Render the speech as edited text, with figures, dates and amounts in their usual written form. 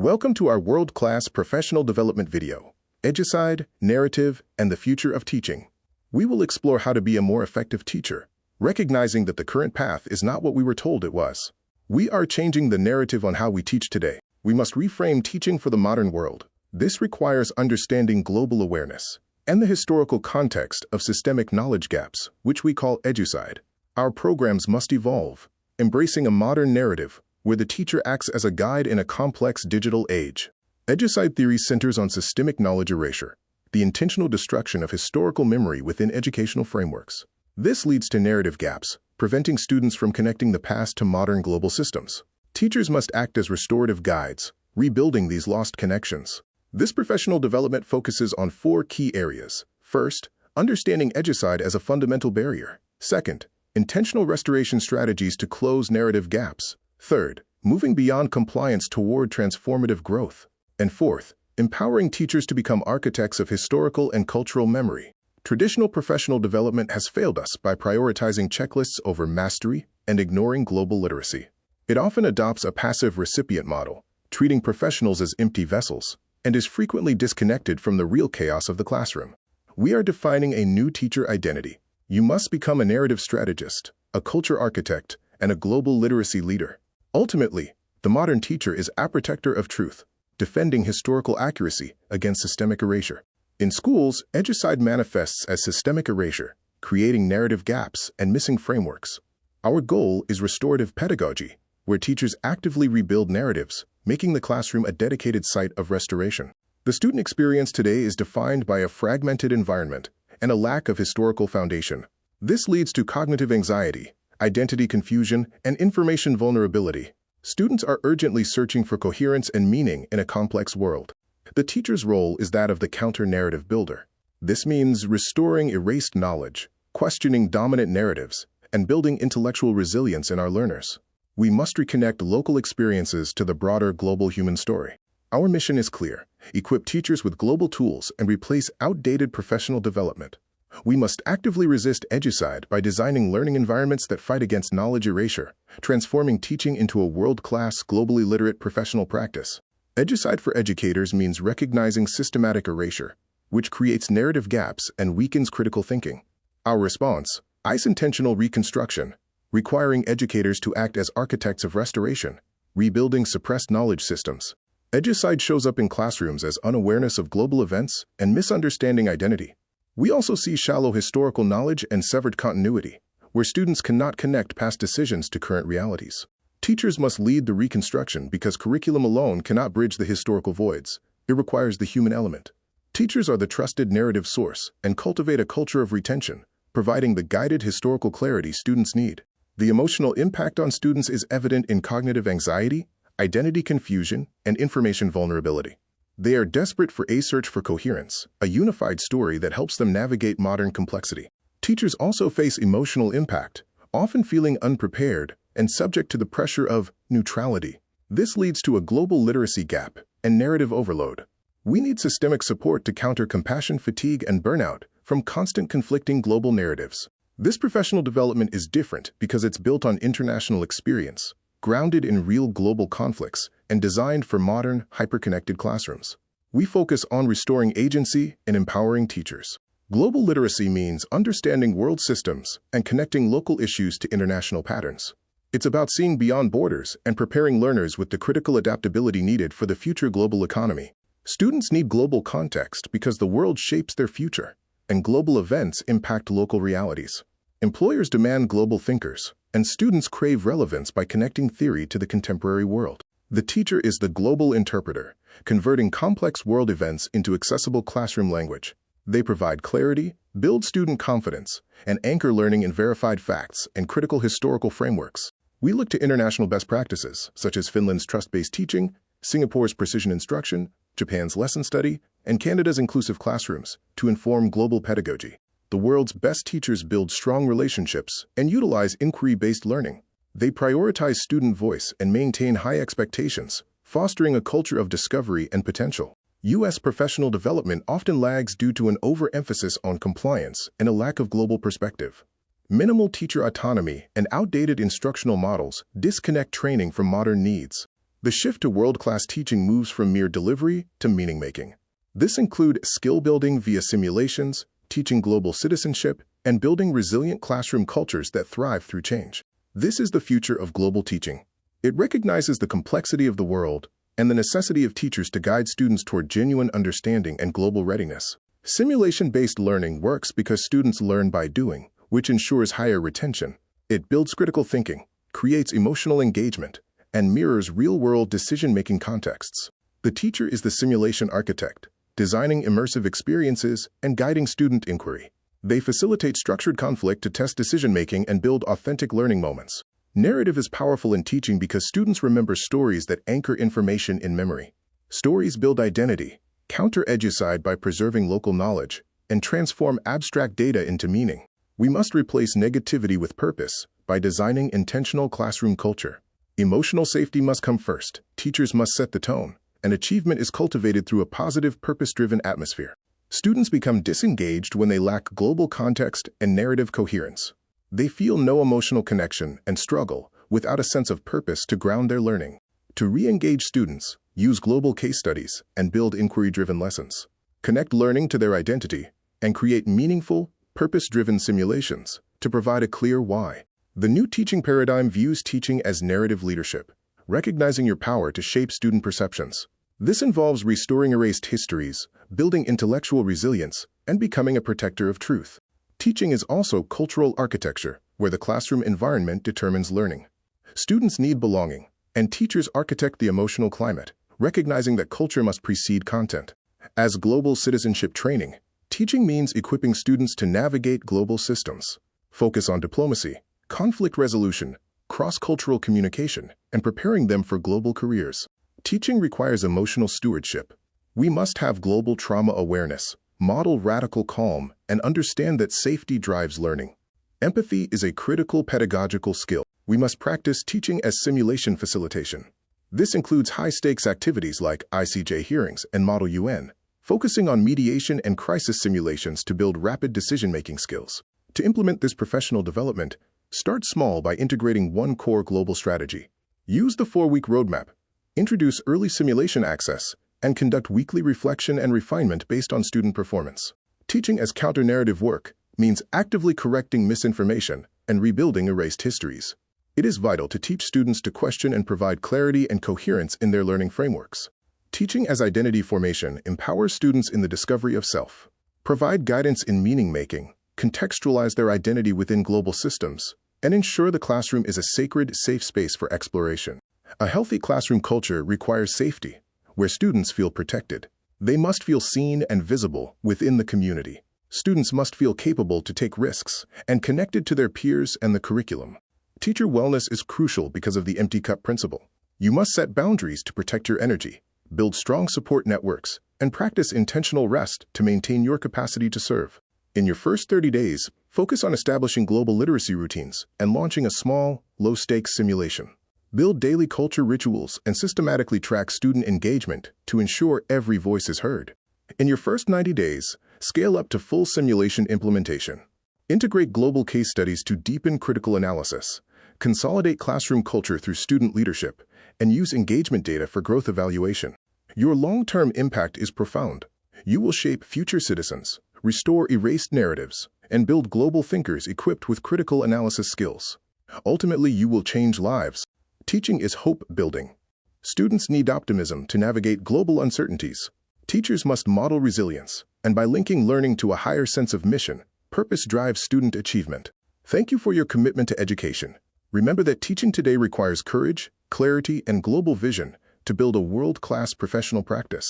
Welcome to our world-class professional development video, Educide, Narrative, and the Future of Teaching. We will explore how to be a more effective teacher, recognizing that the current path is not what we were told it was. We are changing the narrative on how we teach today. We must reframe teaching for the modern world. This requires understanding global awareness and the historical context of systemic knowledge gaps, which we call Educide. Our programs must evolve, embracing a modern narrative where the teacher acts as a guide in a complex digital age. Educide theory centers on systemic knowledge erasure, the intentional destruction of historical memory within educational frameworks. This leads to narrative gaps, preventing students from connecting the past to modern global systems. Teachers must act as restorative guides, rebuilding these lost connections. This professional development focuses on 4 key areas. First, understanding Educide as a fundamental barrier. Second, intentional restoration strategies to close narrative gaps. Third, moving beyond compliance toward transformative growth. And fourth, empowering teachers to become architects of historical and cultural memory. Traditional professional development has failed us by prioritizing checklists over mastery and ignoring global literacy. It often adopts a passive recipient model, treating professionals as empty vessels, and is frequently disconnected from the real chaos of the classroom. We are defining a new teacher identity. You must become a narrative strategist, a culture architect, and a global literacy leader. Ultimately, the modern teacher is a protector of truth, defending historical accuracy against systemic erasure. In schools, Educide manifests as systemic erasure, creating narrative gaps and missing frameworks. Our goal is restorative pedagogy, where teachers actively rebuild narratives, making the classroom a dedicated site of restoration. The student experience today is defined by a fragmented environment and a lack of historical foundation. This leads to cognitive anxiety, identity confusion, and information vulnerability. Students are urgently searching for coherence and meaning in a complex world. The teacher's role is that of the counter-narrative builder. This means restoring erased knowledge, questioning dominant narratives, and building intellectual resilience in our learners. We must reconnect local experiences to the broader global human story. Our mission is clear: equip teachers with global tools and replace outdated professional development. We must actively resist Educide by designing learning environments that fight against knowledge erasure, transforming teaching into a world-class, globally literate professional practice. Educide for educators means recognizing systematic erasure, which creates narrative gaps and weakens critical thinking. Our response: intentional reconstruction, requiring educators to act as architects of restoration, rebuilding suppressed knowledge systems. Educide shows up in classrooms as unawareness of global events and misunderstanding identity. We also see shallow historical knowledge and severed continuity, where students cannot connect past decisions to current realities. Teachers must lead the reconstruction because curriculum alone cannot bridge the historical voids. It requires the human element. Teachers are the trusted narrative source and cultivate a culture of retention, providing the guided historical clarity students need. The emotional impact on students is evident in cognitive anxiety, identity confusion, and information vulnerability. They are desperate for a search for coherence, a unified story that helps them navigate modern complexity. Teachers also face emotional impact, often feeling unprepared and subject to the pressure of neutrality. This leads to a global literacy gap and narrative overload. We need systemic support to counter compassion fatigue and burnout from constant conflicting global narratives. This professional development is different because it's built on international experience, grounded in real global conflicts, and designed for modern, hyper-connected classrooms. We focus on restoring agency and empowering teachers. Global literacy means understanding world systems and connecting local issues to international patterns. It's about seeing beyond borders and preparing learners with the critical adaptability needed for the future global economy. Students need global context because the world shapes their future, and global events impact local realities. Employers demand global thinkers, and students crave relevance by connecting theory to the contemporary world. The teacher is the global interpreter, converting complex world events into accessible classroom language. They provide clarity, build student confidence, and anchor learning in verified facts and critical historical frameworks. We look to international best practices, such as Finland's trust-based teaching, Singapore's precision instruction, Japan's lesson study, and Canada's inclusive classrooms, to inform global pedagogy. The world's best teachers build strong relationships and utilize inquiry-based learning. They prioritize student voice and maintain high expectations, fostering a culture of discovery and potential. U.S. professional development often lags due to an overemphasis on compliance and a lack of global perspective. Minimal teacher autonomy and outdated instructional models disconnect training from modern needs. The shift to world-class teaching moves from mere delivery to meaning-making. This includes skill building via simulations, teaching global citizenship, and building resilient classroom cultures that thrive through change. This is the future of global teaching. It recognizes the complexity of the world and the necessity of teachers to guide students toward genuine understanding and global readiness. Simulation-based learning works because students learn by doing, which ensures higher retention. It builds critical thinking, creates emotional engagement, and mirrors real-world decision-making contexts. The teacher is the simulation architect, designing immersive experiences and guiding student inquiry. They facilitate structured conflict to test decision-making and build authentic learning moments. Narrative is powerful in teaching because students remember stories that anchor information in memory. Stories build identity, counter Educide by preserving local knowledge, and transform abstract data into meaning. We must replace negativity with purpose by designing intentional classroom culture. Emotional safety must come first. Teachers must set the tone, and achievement is cultivated through a positive, purpose-driven atmosphere. Students become disengaged when they lack global context and narrative coherence. They feel no emotional connection and struggle without a sense of purpose to ground their learning. To re-engage students, use global case studies and build inquiry-driven lessons. Connect learning to their identity and create meaningful, purpose-driven simulations to provide a clear why. The new teaching paradigm views teaching as narrative leadership, recognizing your power to shape student perceptions. This involves restoring erased histories, building intellectual resilience, and becoming a protector of truth. Teaching is also cultural architecture, where the classroom environment determines learning. Students need belonging, and teachers architect the emotional climate, recognizing that culture must precede content. As global citizenship training, teaching means equipping students to navigate global systems. Focus on diplomacy, conflict resolution, cross-cultural communication, and preparing them for global careers. Teaching requires emotional stewardship. We must have global trauma awareness, model radical calm, and understand that safety drives learning. Empathy is a critical pedagogical skill. We must practice teaching as simulation facilitation. This includes high-stakes activities like ICJ hearings and Model UN, focusing on mediation and crisis simulations to build rapid decision-making skills. To implement this professional development, start small by integrating one core global strategy. Use the 4-week roadmap, introduce early simulation access, and conduct weekly reflection and refinement based on student performance. Teaching as counter-narrative work means actively correcting misinformation and rebuilding erased histories. It is vital to teach students to question and provide clarity and coherence in their learning frameworks. Teaching as identity formation empowers students in the discovery of self. Provide guidance in meaning-making, contextualize their identity within global systems, and ensure the classroom is a sacred, safe space for exploration. A healthy classroom culture requires safety, where students feel protected. They must feel seen and visible within the community. Students must feel capable to take risks and connected to their peers and the curriculum. Teacher wellness is crucial because of the empty cup principle. You must set boundaries to protect your energy, build strong support networks, and practice intentional rest to maintain your capacity to serve. In your first 30 days, focus on establishing global literacy routines and launching a small, low-stakes simulation. Build daily culture rituals and systematically track student engagement to ensure every voice is heard. In your first 90 days, scale up to full simulation implementation. Integrate global case studies to deepen critical analysis. Consolidate classroom culture through student leadership, and use engagement data for growth evaluation. Your long-term impact is profound. You will shape future citizens, restore erased narratives, and build global thinkers equipped with critical analysis skills. Ultimately, you will change lives. Teaching is hope-building. Students need optimism to navigate global uncertainties. Teachers must model resilience, and by linking learning to a higher sense of mission, purpose drives student achievement. Thank you for your commitment to education. Remember that teaching today requires courage, clarity, and global vision to build a world-class professional practice.